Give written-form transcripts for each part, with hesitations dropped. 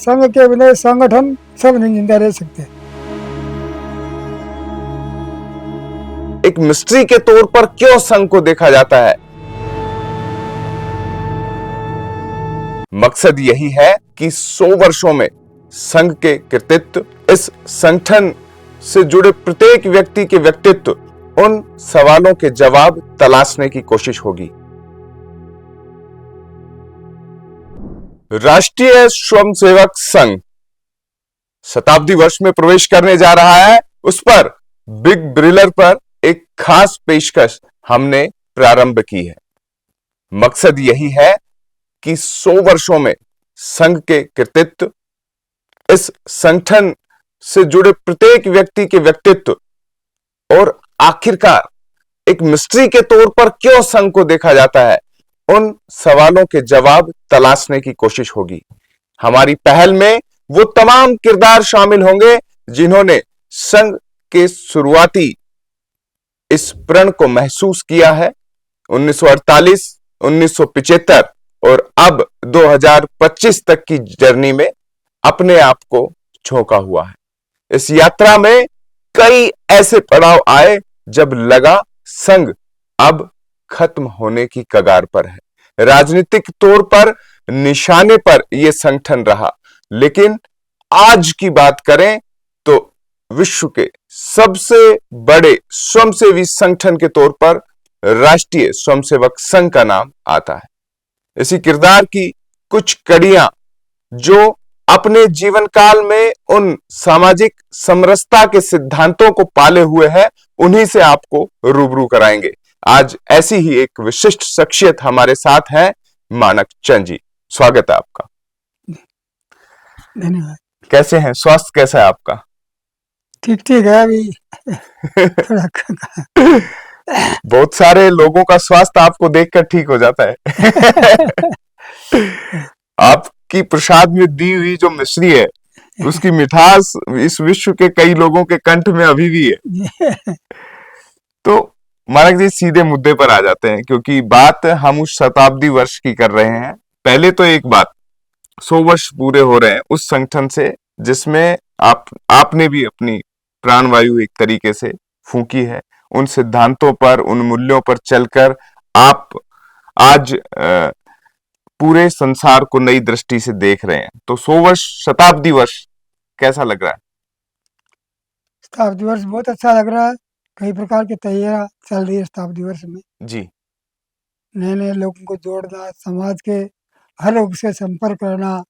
संघ के बिना संगठन सब नहीं जिंदा रह सकते। एक मिस्ट्री के तौर पर क्यों संघ को देखा जाता है? मकसद यही है कि 100 वर्षों में संघ के कृतित्व, इस संगठन से जुड़े प्रत्येक व्यक्ति के व्यक्तित्व, उन सवालों के जवाब तलाशने की कोशिश होगी। राष्ट्रीय स्वयंसेवक संघ शताब्दी वर्ष में प्रवेश करने जा रहा है। उस पर बिग ब्रिलर पर एक खास पेशकश हमने प्रारंभ की है। मकसद यही है कि 100 वर्षों में संघ के कृतित्व, इस संगठन से जुड़े प्रत्येक व्यक्ति के व्यक्तित्व और आखिरकार एक मिस्ट्री के तौर पर क्यों संघ को देखा जाता है, उन सवालों के जवाब तलाशने की कोशिश होगी। हमारी पहल में वो तमाम किरदार शामिल होंगे जिन्होंने संघ के शुरुआती इस प्रण को महसूस किया है। 1948, 1975 और अब 2025 तक की जर्नी में अपने आप को झोंका हुआ है। इस यात्रा में कई ऐसे पड़ाव आए जब लगा संघ अब खत्म होने की कगार पर है। राजनीतिक तौर पर निशाने पर यह संगठन रहा, लेकिन आज की बात करें तो विश्व के सबसे बड़े स्वयंसेवी संगठन के तौर पर राष्ट्रीय स्वयंसेवक संघ का नाम आता है। इसी किरदार की कुछ कड़ियां जो अपने जीवन काल में उन सामाजिक समरसता के सिद्धांतों को पाले हुए है, उन्हीं से आपको रूबरू कराएंगे। आज ऐसी ही एक विशिष्ट शख्सियत हमारे साथ है, मानक चंद जी। स्वागत है आपका। धन्यवाद। कैसे हैं? स्वास्थ्य कैसा है आपका? ठीक ठीक है अभी थोड़ा बहुत सारे लोगों का स्वास्थ्य आपको देखकर ठीक हो जाता है। आपकी प्रसाद में दी हुई जो मिश्री है, उसकी मिठास इस विश्व के कई लोगों के कंठ में अभी भी है। तो मानक जी, सीधे मुद्दे पर आ जाते हैं, क्योंकि बात हम उस शताब्दी वर्ष की कर रहे हैं। पहले तो एक बात, 100 वर्ष पूरे हो रहे हैं उस संगठन से जिसमें आपने भी अपनी प्राणवायु एक तरीके से फूंकी है। उन सिद्धांतों पर, उन मूल्यों पर चलकर आप आज पूरे संसार को नई दृष्टि से देख रहे हैं। तो 100 वर्ष, शताब्दी वर्ष कैसा लग रहा है? शताब्दी वर्ष बहुत अच्छा लग रहा है। कई प्रकार की तैयारियां चल रही है शताब्दी वर्ष में। जी। नए नए लोगों को जोड़ना, समाज के हर लोग से संपर्क करना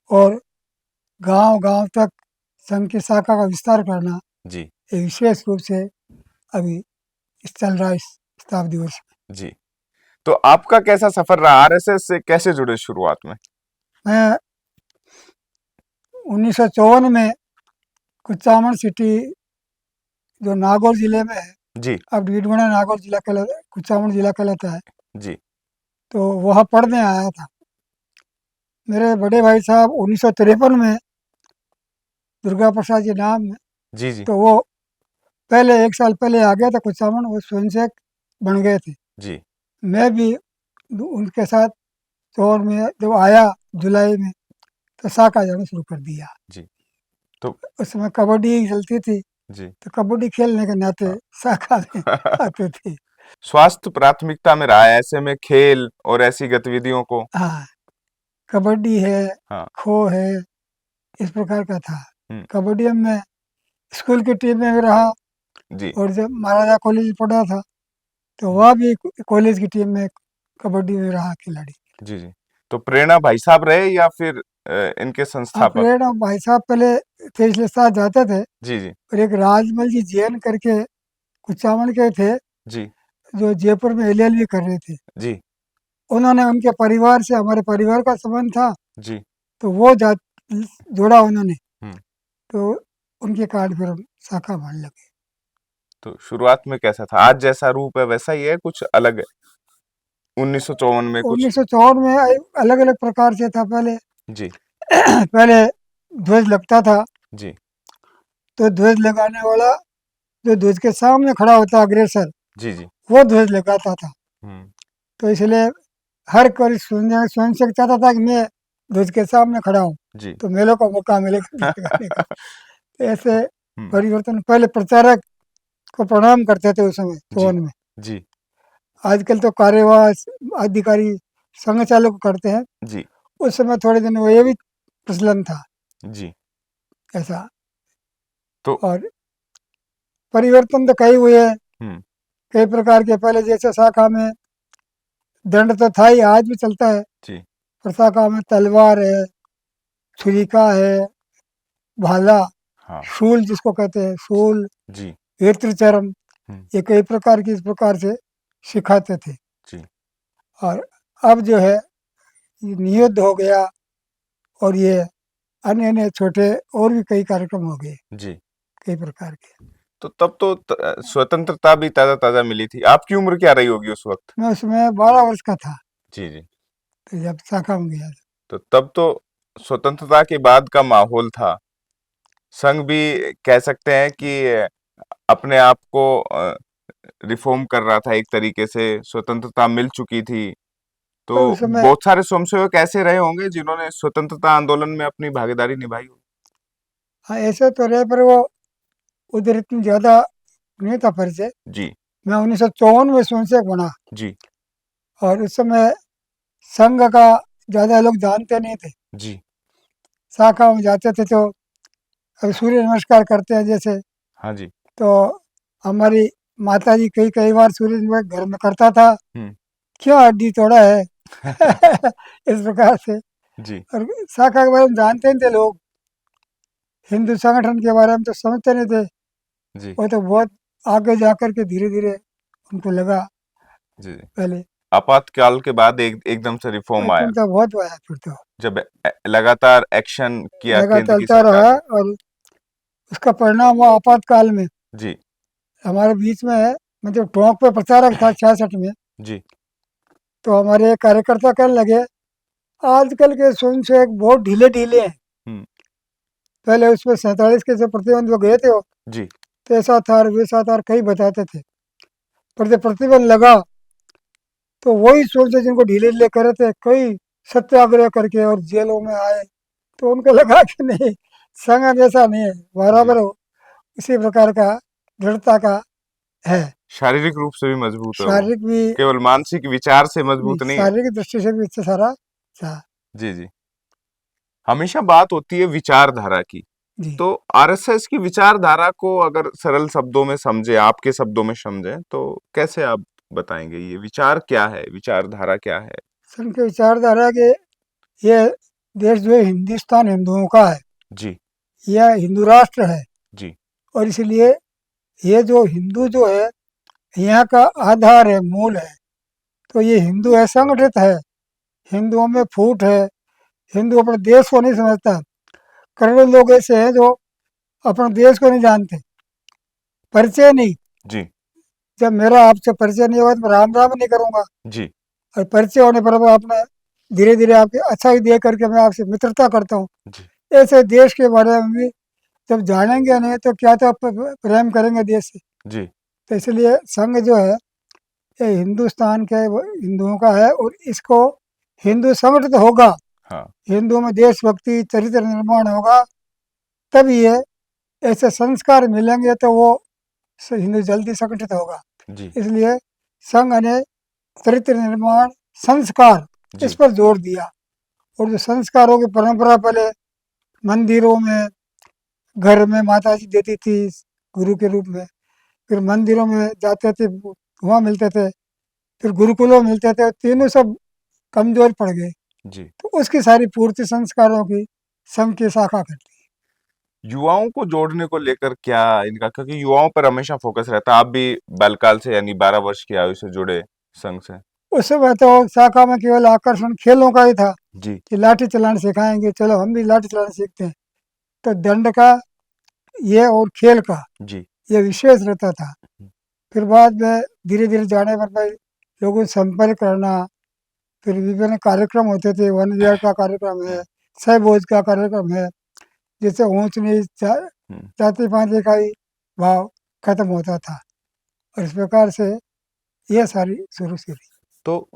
और गांव गांव तक संघ की शाखा का विस्तार करना, जी ये विशेष रूप से अभी चल रहा है इस शताब्दी वर्ष में। जी। तो आपका कैसा सफर रहा? आरएसएस से कैसे जुड़े शुरुआत में? मैं 1954 में कुचामन सिटी जो नागौर जिले में है, जी अब डीडवाना नागौर जिला कहलाता है, कुचामन जिला कहलाता है, जी तो वहाँ पढ़ने आया था। मेरे बड़े भाई साहब 1953 में दुर्गा प्रसाद जी नाम है, जी जी तो वो पहले 1 साल पहले आ गया था कुचामन, वो स्वयंसेवक बन गए थे। जी मैं भी उनके साथ दौड़ में जब आया जुलाई में, तो शाखा जाना शुरू कर दिया। जी। तो उस समय कबड्डी चलती थी, जी तो कबड्डी खेलने के नाते शाखा में आते थे। स्वास्थ्य प्राथमिकता में रहा है, ऐसे में खेल और ऐसी गतिविधियों को। हाँ, कबड्डी है, हाँ। खो है, इस प्रकार का था। हम्म। कबड्डी में मैं स्कूल की टीम में भी रहा, जी और जब महाराजा कॉलेज पढ़ा था तो वहाँ भी कॉलेज की टीम में कबड्डी में रहा खिलाड़ी। जी जी। तो प्रेरणा भाई साहब रहे या फिर इनके हाँ, संस्थापक? प्रेरणा भाई साहब पहले थे, इसलिए साथ जाते थे। जी जी और एक राजमल जी जैन करके कुचामन के थे, जी जो जयपुर में एलएलबी कर रहे थे। जी उन्होंने उनके परिवार से, हमारे परिवार का संबंध था, जी। तो वो जोड़ा उन्होंने, हम्म। तो उनके कारण फिर हम शाखा मान लगे। तो शुरुआत में कैसा था? आज जैसा रूप है वैसा ही है, कुछ अलग है? 1954 में कुछ? 1954 में अलग अलग प्रकार से था। पहले जी पहले ध्वज लगता था, जी तो ध्वज लगाने वाला जो ध्वज के सामने खड़ा होता अग्रेसर, जी जी। वो ध्वज लगाता था। हम्म। तो इसलिए हर कोई स्वयंसेवक चाहता था कि मैं ध्वज के सामने खड़ा हूँ जी। तो मेलों का मौका मिलेगा गीत गाने का। तो ऐसे हम्म, परिवर्तन, पहले प्रचारक को प्रणाम करते थे उस समय जी सोन में, जी आजकल तो कार्यवाह अधिकारी संघ चालक करते हैं, जी उस समय थोड़े दिन वो ये भी प्रचलन था जी। ऐसा। तो और परिवर्तन तो कई हुए हैं, हम्म, कई प्रकार के। पहले जैसे शाखा में दंड तो था ही, आज भी चलता है, जी पर शाखा में तलवार है, छुरिका है, भाला, हाँ शूल जिसको कहते हैं, शूल, जी वीरचरम, हम्म, ये कई प्रकार की इस प्रकार से सिखाते थे। जी और अब जो है ये नियुद्ध हो गया, और ये अन्य अन्य छोटे और भी कई कार्यक्रम हो गए, जी। कई प्रकार के। तो तब तो स्वतंत्रता भी ताजा ताजा मिली थी। आपकी उम्र क्या रही होगी उस वक्त? मैं उसमें 12 वर्ष का था, जी जी। तो जब शाखा में गया। तो तब तो स्वतंत्रता के बाद का माहौल था। संघ भी कह सकते हैं कि अपने आप को रिफॉर्म कर रहा था एक तरीके से, स्वतंत्रता मिल चुकी थी। तो पर उस समय, बहुत सारे स्वयंसेवक ऐसे रहे होंगे जिन्होंने स्वतंत्रता आंदोलन में अपनी भागीदारी निभाई हो। हाँ ऐसे तो रहे, पर वो उधर इतनी ज़्यादा नहीं था परिचय। जी मैं 1954 में स्वयंसेवक बना, जी और उस समय संघ का ज़्यादा लोग जानते नहीं थे। जी शाखा में जाते थे तो अब सूर्य नमस्कार करते हैं जैसे, हाँ जी। तो हमारी माता जी कई कई बार सूर्य नमस्कार घर में करता था, हम्म। क्यों हड्डी तोड़ा है इस प्रकार से। जी और शाखा के बारे में जानते नहीं थे लोग, हिंदू संगठन के बारे में तो समझते नहीं थे। जी वो तो बहुत आगे जाकर के धीरे धीरे उनको लगा जी जी। पहले। आपातकाल के बाद एकदम से रिफॉर्म आया, फिर तो बहुत आया, फिर तो जब लगातार एक्शन किया केंद्र लगातार की चलता सरकार रहा, ने। और उसका परिणाम हुआ आपातकाल में। जी हमारे बीच में है, मतलब टोंक पे प्रचारक था 66 में, जी तो हमारे कार्यकर्ता कहने लगे आजकल के स्वयंसेवक बहुत ढीले ढीले हैं। हम्म, पहले उसमें 47 के जो प्रतिबंध वो गए थे वो, जी तो ऐसा था और वैसा था और कई बताते थे, पर जब प्रतिबंध लगा तो वही सोचते जिनको ढीले ढीले कर रहे थे, कई सत्याग्रह करके और जेलों में आए। तो उनको लगा कि नहीं, संघ ऐसा नहीं है, जी। बराबर हो इसी प्रकार का दृढ़ता का है। शारीरिक रूप से भी मजबूत है वो, शारीरिक भी, केवल मानसिक विचार से मजबूत नहीं है। शारीरिक दृष्टि से भी इतना सारा था। जी जी। हमेशा बात होती है विचारधारा की। जी, तो आरएसएस की विचारधारा को अगर सरल शब्दों में समझे, आपके शब्दों में समझे, तो कैसे आप बताएंगे ये विचार क्या है, विचारधारा क्या है? संघ की विचारधारा के, ये देश जो है हिंदुस्तान हिंदुओं का है, जी यह हिंदू राष्ट्र है, जी और इसलिए ये जो हिंदू जो है यहाँ का आधार है, मूल है। तो ये हिंदू है, संगठित है, हिंदुओं में फूट है। हिंदू अपने देश को नहीं समझता। करोड़ों लोग ऐसे हैं जो अपने देश को नहीं जानते, परिचय नहीं। जी जब मेरा आपसे परिचय नहीं होगा तो मैं राम राम नहीं करूंगा, जी और परिचय होने पर मैं अपने धीरे धीरे आपकी अच्छाई दे करके मैं आपसे मित्रता करता हूँ। जी ऐसे देश के बारे में भी जब जानेंगे नहीं तो क्या तो प्रेम करेंगे देश से। जी तो इसलिए संघ जो है ये हिंदुस्तान के हिंदुओं का है, और इसको हिंदू संगठित होगा, हाँ हिंदुओं में देशभक्ति चरित्र निर्माण होगा, तब ये ऐसे संस्कार मिलेंगे तो वो हिंदू जल्दी संगठित होगा। जी इसलिए संघ ने चरित्र निर्माण, संस्कार, इस जी पर जोर दिया। और जो संस्कारों की परंपरा पहले मंदिरों में, घर में माता जी देती थी गुरु के रूप में, फिर मंदिरों में जाते थे वहाँ मिलते थे, फिर गुरुकुलों में मिलते थे, तीनों सब कमजोर पड़ गए। जी। तो उसकी सारी पूर्ति संस्कारों की संघ की शाखा करती है। युवाओं को जोड़ने को लेकर क्या इनका, क्योंकि युवाओं पर हमेशा फोकस रहता है। आप भी बालकाल से यानी 12 वर्ष की आयु से जुड़े संघ से। उस समय तो शाखा में केवल आकर्षण खेलों का ही था, जी कि लाठी चलाना सिखाएंगे, चलो हम भी लाठी चलाना सीखते हैं। तो दंड का ये और खेल का जी ये विशेष रहता था। फिर बाद में धीरे धीरे जाने पर भाई लोगों से संपर्क करना, फिर विभिन्न कार्यक्रम होते थे, वन विहार का कार्यक्रम है, सहभोज का कार्यक्रम है, जिससे ऊंच नीच हम्म, जाति पाति का ही भाव खत्म होता था। और इस प्रकार से यह सारी शुरू से रही। तो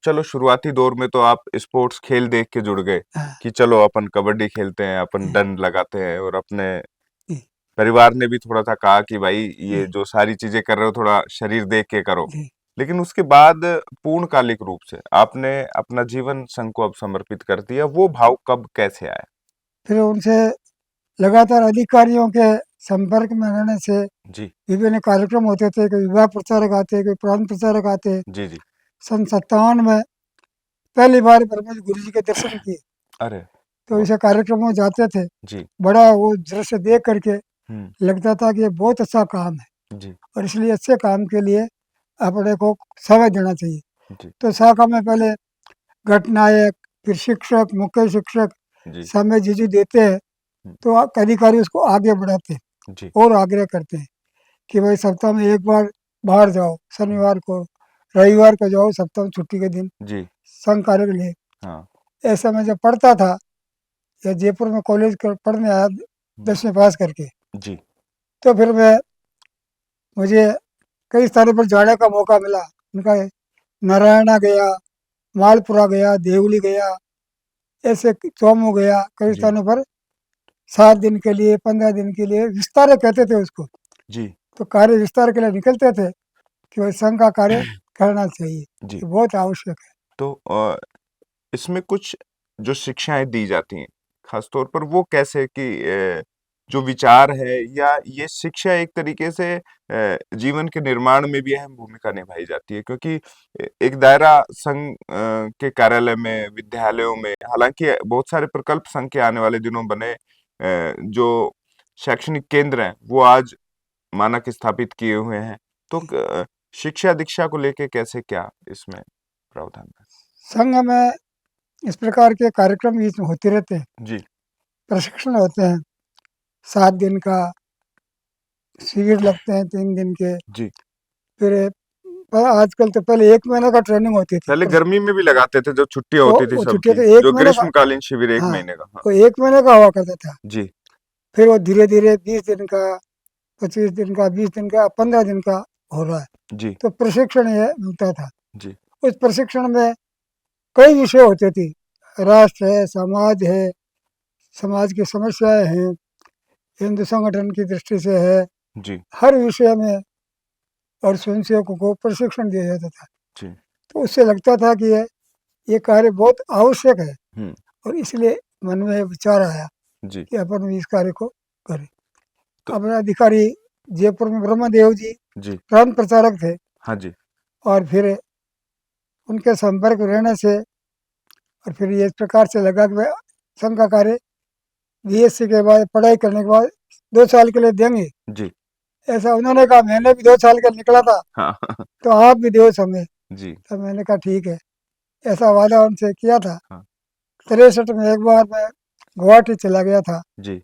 चलो शुरुआती दौर में तो आप स्पोर्ट्स खेल देख के जुड़ गए हाँ, कि चलो अपन कबड्डी खेलते हैं, अपन जी, डंड लगाते हैं, और अपने जी, परिवार ने भी थोड़ा सा कहा कि भाई ये जी, जो सारी चीजें कर रहे हो थोड़ा शरीर देख के करो। जी। लेकिन उसके बाद पूर्णकालिक रूप से आपने अपना जीवन संघ को अब समर्पित कर दिया, वो भाव कब कैसे आया? फिर उनसे लगातार अधिकारियों के संपर्क में रहने से जी, विभिन्न कार्यक्रम होते थे, कोई विवाह प्रचारक आते, कोई प्रांत प्रचारक आते। जी, जी। सन 57 में पहली बार ब्रह्मज गुरु जी के दर्शन किए, अरे तो वाह! ऐसे कार्यक्रमों में जाते थे। जी, बड़ा वो दृश्य देख करके हुँ, लगता था कि ये बहुत अच्छा काम है जी, और इसलिए अच्छे काम के लिए अपने को समय देना चाहिए। जी, तो शाखा में पहले घटनायक, फिर शिक्षक, मुख्य शिक्षक जी, समय जीजू देते हैं, हुँ, तो अधिकारी उसको आगे बढ़ाते हैं जी, और आग्रह करते हैं कि भाई सप्ताह में एक बार बाहर जाओ, हुँ, शनिवार को, रविवार को जाओ, सप्ताह में छुट्टी के दिन जी, संघ कार्य के लिए। हाँ, ऐसा मैं जब पढ़ता था या जयपुर में कॉलेज पढ़ने आया हुँ, 10वीं पास करके, जी, तो फिर मुझे कई स्थानों पर जाने का मौका मिला। उनका नारायणा गया, मालपुरा गया, देवली गया, ऐसे चौमू गया, कई जी, स्थानों पर 7 दिन के लिए, 15 दिन के लिए विस्तार कहते थे उसको। जी, तो कार्य विस्तार के लिए निकलते थे कि भाई संघ का कार्य करना चाहिए, जी। ये बहुत आवश्यक है। तो इसमें कुछ जो शिक्षाएँ दी जाती हैं, ख़ास तौर पर वो कैसे कि जो विचार है या ये शिक्षा एक तरीके से जीवन के निर्माण में भी अहम भूमिका निभाई जाती है, क्योंकि एक दायरा संघ के कार्यालय में, विद्यालयों में, हालाँकि बहुत सारे प्रकल्प संघ के आने वाले दिनों बने जो शैक्षणिक केंद्र हैं, वो आज मानक स्थापित किए हुए हैं। तो शिक्षा दीक्षा को लेके कैसे क्या इसमें प्रावधान है? संघ में इस प्रकार के कार्यक्रम बीच में होते रहते हैं, जी, प्रशिक्षण होते हैं, 7 दिन का शिविर लगते हैं, 3 दिन के। जी। फिर आजकल तो पहले 1 महीने का ट्रेनिंग होती थी, पहले गर्मी में भी लगाते थे जब छुट्टियाँ होती थी वो छुट्टियाँ सबकी, तो एक जो महीने का, ग्रीष्मकालीन शिविर 1 हाँ, महीने का। हाँ, वो 1 महीने का हुआ करता था। जी, फिर वो धीरे धीरे 20 दिन का, 25 दिन का, 20 दिन का, 15 दिन का हो रहा है। जी, तो प्रशिक्षण ये मिलता था। जी, उस प्रशिक्षण में कई विषय होते थे, राष्ट्र है, समाज की समस्याएं हैं, हिंदू संगठन की दृष्टि से है, जी, हर विषय में और स्वयंसेवकों को प्रशिक्षण दिया जाता था। जी, तो उससे लगता था कि ये कार्य बहुत आवश्यक है हुँ, और इसलिए मन में विचार आया जी। कि अपन भी इस कार्य को करें। तो अपने अधिकारी जयपुर में ब्रह्मदेव जी जी, प्रांत प्रचारक थे हाँ जी, और फिर उनके संपर्क में रहने से और फिर ये इस प्रकार से लगा कि भाई संघ का कार्य बीएससी के बाद पढ़ाई करने के बाद 2 साल के लिए देंगे। जी, ऐसा उन्होंने कहा, मैंने भी 2 साल का निकला था, हाँ, तो आप भी दो समय। जी, तो मैंने कहा ठीक है, ऐसा वादा उनसे किया था। हाँ, 63 में एक बार मैं गुवाहाटी चला गया था, जी,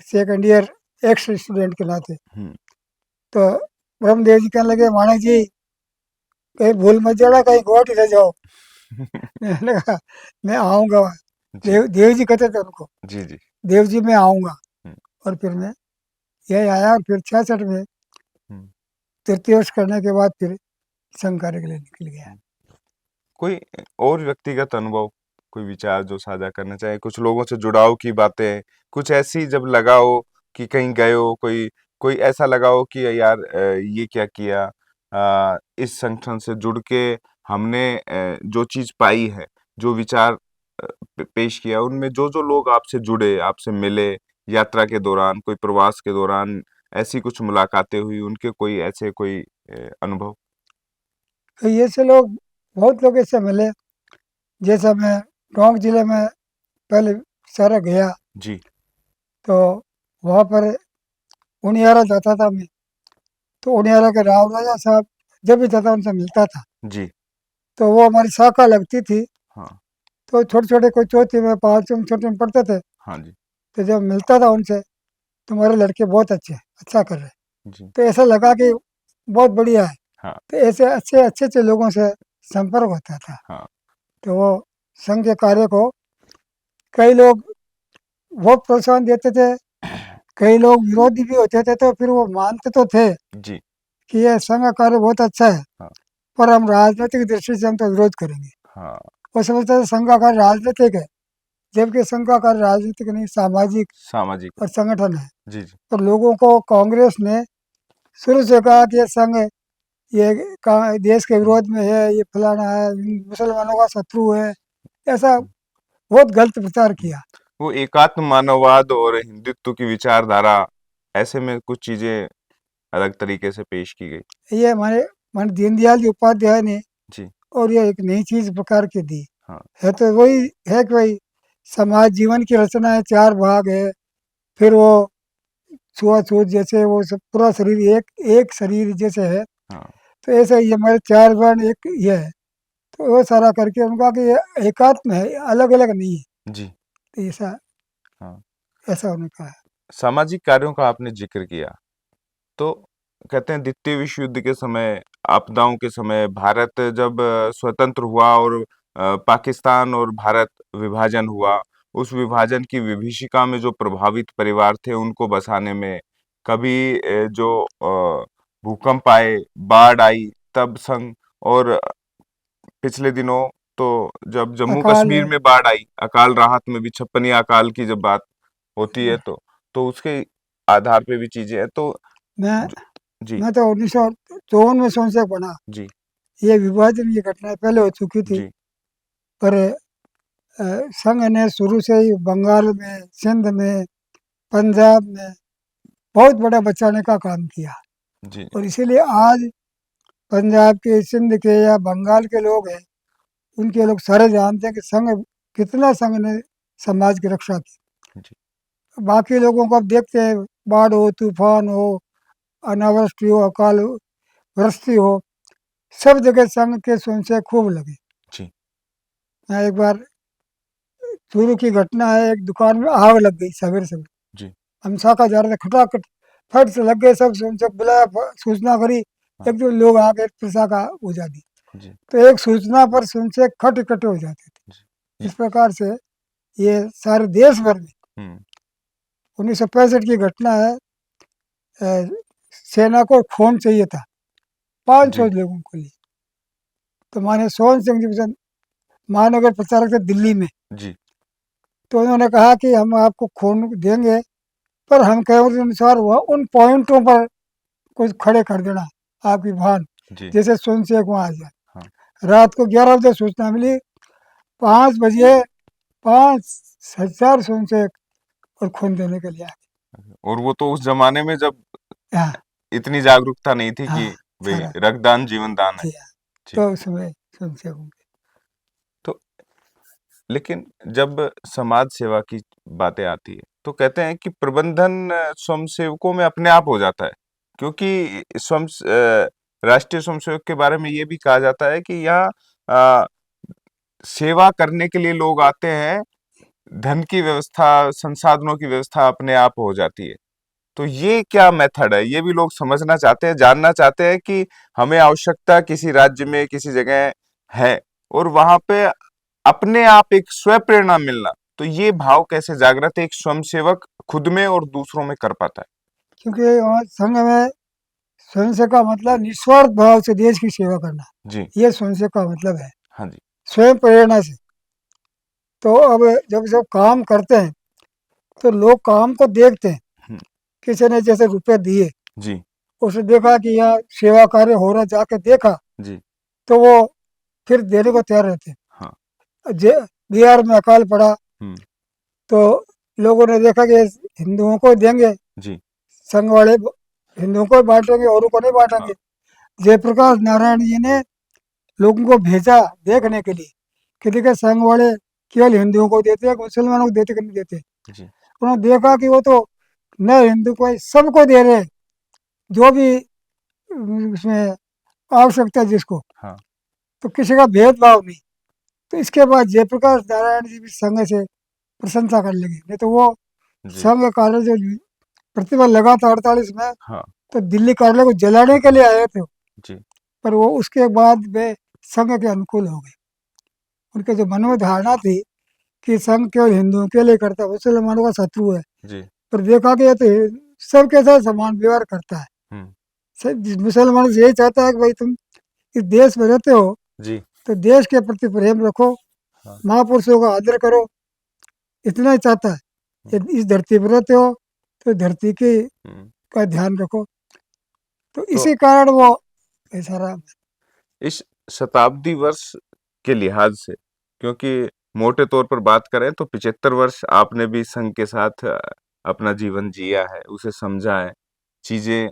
सेकंड ईयर एक्स स्टूडेंट के नाते। हुँ, तो ब्रह्मदेव जी कहने लगे, माणक जी कहीं भूल मत जाना, कहीं गुवाहाटी रह जाओ। मैंने कहा मैं आऊँगा। जी, देव जी कहते थे उनको, जी, जी, देव जी मैं आऊँगा। हुँ, और फिर मैं यही आया और फिर 66 में हुँ, तृतीय वर्ष करने के बाद फिर संघ कार्य के लिए निकल गया। हुँ। कोई और व्यक्तिगत अनुभव, कोई विचार जो साझा करना चाहें? कुछ लोगों से जुड़ाव की बातें, कुछ ऐसी जब लगा हो कि कहीं गए हो, कोई कोई ऐसा लगा हो कि यार ये क्या किया? इस संगठन से जुड़ के हमने जो चीज़ पाई है, जो विचार पेश किया, उनमें जो-जो लोग आपसे जुड़े, आपसे मिले, यात्रा के दौरान, कोई प्रवास के दौरान, ऐसी कुछ मुलाकातें हुई, उनके कोई ऐसे कोई अनुभव? तो ये से लोग, बहुत लोग ऐसे मिले। जैसा मैं टोंक जिले में पहले सारा गया, जी, तो वहाँ पर उनियारा जाता था मैं। तो उनियारा के राव राजा साहब जब भी जाता उनसे मिलता था। जी, तो वो हमारी शाखा लगती थी, हाँ, तो छोटे छोटे कोई चौथी में, पाँचवीं में, छठी में पढ़ते थे। हाँ जी, तो जब मिलता था उनसे, तुम्हारे लड़के बहुत अच्छे हैं, अच्छा कर रहे हैं। जी, तो ऐसा लगा कि बहुत बढ़िया है। हाँ, तो ऐसे अच्छे अच्छे अच्छे लोगों से संपर्क होता था। हाँ, तो वो संघ के कार्य को कई लोग बहुत प्रोत्साहन देते थे, कई लोग विरोधी भी होते थे, तो फिर वो मानते तो थे जी, कि ये संघ का कार्य बहुत अच्छा है। हाँ, पर हम राजनीतिक दृष्टि से हम तो विरोध करेंगे। हाँ वो समझते हैं संघ का कार्य राजनीतिक है, जबकि संघ का कार्य राजनीतिक नहीं, सामाजिक सामाजिक और संगठन है। जी जी तो लोगों को कांग्रेस ने शुरू से कहा कि ये संघ ये देश के विरोध में है, ये फलाना है, मुसलमानों का शत्रु है, ऐसा बहुत गलत प्रचार किया। वो एकात्म मानववाद और हिंदुत्व की विचारधारा ऐसे में कुछ चीजें अलग तरीके से पेश की गई। ये हमारे मान दीनदयाल जी उपाध्याय ने जी और ये एक नई चीज प्रकार की दी हाँ है। तो वही है कि भाई समाज जीवन की रचना है, 4 भाग है, फिर वो छुआछूत जैसे वो सब पूरा शरीर एक एक शरीर जैसे है। हाँ तो ऐसे ही हमारे 4 वर्ण एक ये है। तो वो सारा करके उनका कि ये एकात्म है, अलग अलग नहीं है। जी तो ऐसा हाँ। ऐसा उन्होंने कहा है। सामाजिक कार्यों का आपने जिक्र किया, तो कहते हैं द्वितीय विश्व युद्ध के समय, आपदाओं के समय भारत जब स्वतंत्र हुआ और पाकिस्तान और भारत विभाजन हुआ, उस विभाजन की विभीषिका में जो प्रभावित परिवार थे उनको बसाने में कभी जो भूकंप आए, बाढ़ आई, तब संघ और पिछले दिनों तो जब जम्मू अकाल कश्मीर है। में बाढ़ आई, अकाल राहत में भी छप्पनिया अकाल की जब बात होती है तो उसके आधार पे भी चीजें हैं। तो मैं जी मैं तो 1954 में संसद बना। जी ये विभाजन की घटनाएं पहले हो चुकी थी, जी पर संघ ने शुरू से ही बंगाल में, सिंध में, पंजाब में बहुत बड़ा बचाने का काम किया। जी और इसीलिए आज पंजाब के, सिंध के या बंगाल के लोग हैं, उनके लोग सारे जानते हैं कि संघ कितना संघ ने समाज की रक्षा की। जी बाकी लोगों को अब देखते हैं, बाढ़ हो, तूफान हो, अनावृष्टि हो, अकाल वृष्टि हो, सब जगह संघ के स्वयंसेवक खूब लगे। जी यहाँ एक बार चूरू की घटना है, एक दुकान में आग लग गई सवेरे सवेरे। जी हम शाखा जा रहे थे, खटाखट फट से लग गए, सब स्वयंसेवक बुलाया, सूचना करी, हाँ एक दो लोग आ गए, शाखा बुझा दी। जी तो एक सूचना पर स्वयंसेवक खट इकट्ठे हो जाते थे। जी इस प्रकार से ये सारे देश भर में हम्म 1965 की घटना है। अ, सेना को खून चाहिए था 500 जी लोगों के लिए। तो माने सोहन सिंह जी जब महानगर प्रचारक थे दिल्ली में, जी तो उन्होंने कहा कि हम आपको खून देंगे, पर हम कहे अनुसार वह उन पॉइंटों पर कुछ खड़े कर देना आपकी वाहन, जी जैसे स्वयंसेवक वहाँ आ जाए। हाँ रात को 11 बजे सूचना मिली, 5 बजे 5,000 स्वयंसेवक और खून देने के लिए आए। और वो तो उस जमाने में जब हाँ इतनी जागरूकता नहीं थी हाँ कि भाई सारा रक्तदान जीवन दान है। जी हाँ। जी तो उस समय स्वयंसेवकों के तो लेकिन जब समाज सेवा की बातें आती है तो कहते हैं कि प्रबंधन स्वयंसेवकों में अपने आप हो जाता है, क्योंकि राष्ट्रीय स्वयंसेवक के बारे में ये भी कहा जाता है कि यहाँ अ, सेवा करने के लिए लोग आते हैं, धन की व्यवस्था, संसाधनों की व्यवस्था अपने आप हो जाती है। तो ये क्या मेथड है, ये भी लोग समझना चाहते हैं, जानना चाहते हैं कि हमें आवश्यकता किसी राज्य में किसी जगह है और वहां पे अपने आप एक स्व प्रेरणा मिलना, तो ये भाव कैसे जागृत एक स्वयंसेवक खुद में और दूसरों में कर पाता क्योंकि वहाँ संघ में स्वयंसेवक का मतलब निस्वार्थ भाव से देश की सेवा करना, है। जी ये स्वयंसेवक का मतलब है, हाँ जी स्वयं प्रेरणा से। तो अब जब जब काम करते हैं तो लोग काम को देखते हैं। हम्म, किसी ने जैसे रुपए दिए, जी उसने देखा कि यहाँ सेवा कार्य हो रहा, जाके देखा, जी तो वो फिर देने को तैयार रहते हाँ हैं। बिहार में अकाल पड़ा, हम्म तो लोगों ने देखा कि हिंदुओं को देंगे, जी संघ वाले हिंदुओं को बांटेंगे, औरों को नहीं हाँ बांटेंगे। जयप्रकाश नारायण जी ने लोगों को भेजा देखने के लिए कि देखिए संघ वाले केवल हिंदुओं को देते हैं, मुसलमानों को देते कि नहीं देते। जी उन्होंने देखा कि वो तो न हिंदू को सबको दे रहे हैं, जो भी उसमें आवश्यकता है जिसको, हाँ तो किसी का भेदभाव नहीं। तो इसके बाद जयप्रकाश नारायण जी भी संघ से प्रशंसा करने लगे। नहीं तो वो जी संघ कार्य जो प्रतिबंध लगा था 48 में, हाँ तो दिल्ली कार्यालय को जलाने के लिए आए थे, जी पर वो उसके बाद वे संघ के अनुकूल हो गए। उनके जो मन में धारणा थी कि संघ केवल हिंदुओं के लिए करता है, मुसलमानों का शत्रु है, जी पर देखा कि ये तो सबके साथ समान व्यवहार करता है। हम्म मुसलमान से यही चाहता है कि भाई तुम इस देश में रहते हो जी। तो देश के प्रति प्रेम रखो, हाँ। महापुरुषों का आदर करो, इतना ही चाहता है। यदि इस धरती पर रहते हो तो धरती की हम्म। का ध्यान रखो, तो तो इसी कारण वो ऐसा रहा। इस शताब्दी वर्ष के लिहाज से, क्योंकि मोटे तौर पर बात करें तो 75 वर्ष आपने भी संघ के साथ अपना जीवन जिया है, उसे समझा है, चीजें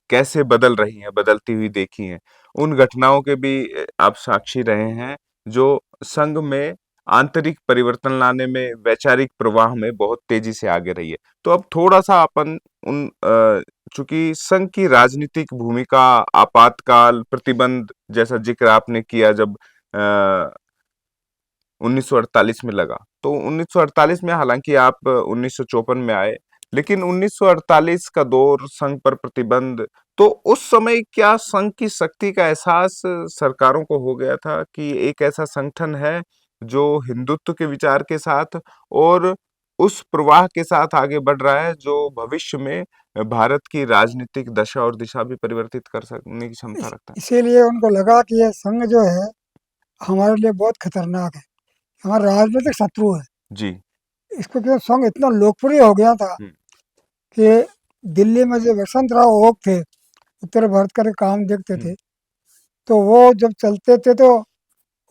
कैसे बदल रही हैं, बदलती हुई देखी हैं, उन घटनाओं के भी आप साक्षी रहे हैं जो संघ में आंतरिक परिवर्तन लाने में, वैचारिक प्रवाह में बहुत तेजी से आगे रही है। तो अब थोड़ा सा अपन उन चूंकि संघ की राजनीतिक भूमिका, आपातकाल, प्रतिबंध जैसा जिक्र आपने किया जब 1948 में लगा, तो 1948 में, हालांकि आप 1954 में आए, लेकिन 1948 का दौर, संघ पर प्रतिबंध, तो उस समय क्या संघ की शक्ति का एहसास सरकारों को हो गया था कि एक ऐसा संगठन है जो हिंदुत्व के विचार के साथ और उस प्रवाह के साथ आगे बढ़ रहा है जो भविष्य में भारत की राजनीतिक दशा और दिशा भी परिवर्तित कर सकने की क्षमता रखता इसीलिए उनको लगा कि ये संघ जो है हमारे लिए बहुत खतरनाक है, हमारा राजनीतिक शत्रु है। है? जी। इसको क्यों संघ इतना लोकप्रिय हो गया था हम्म। कि दिल्ली में जो वसंत राव ओक थे, उत्तर भारत का काम देखते थे, तो वो जब चलते थे तो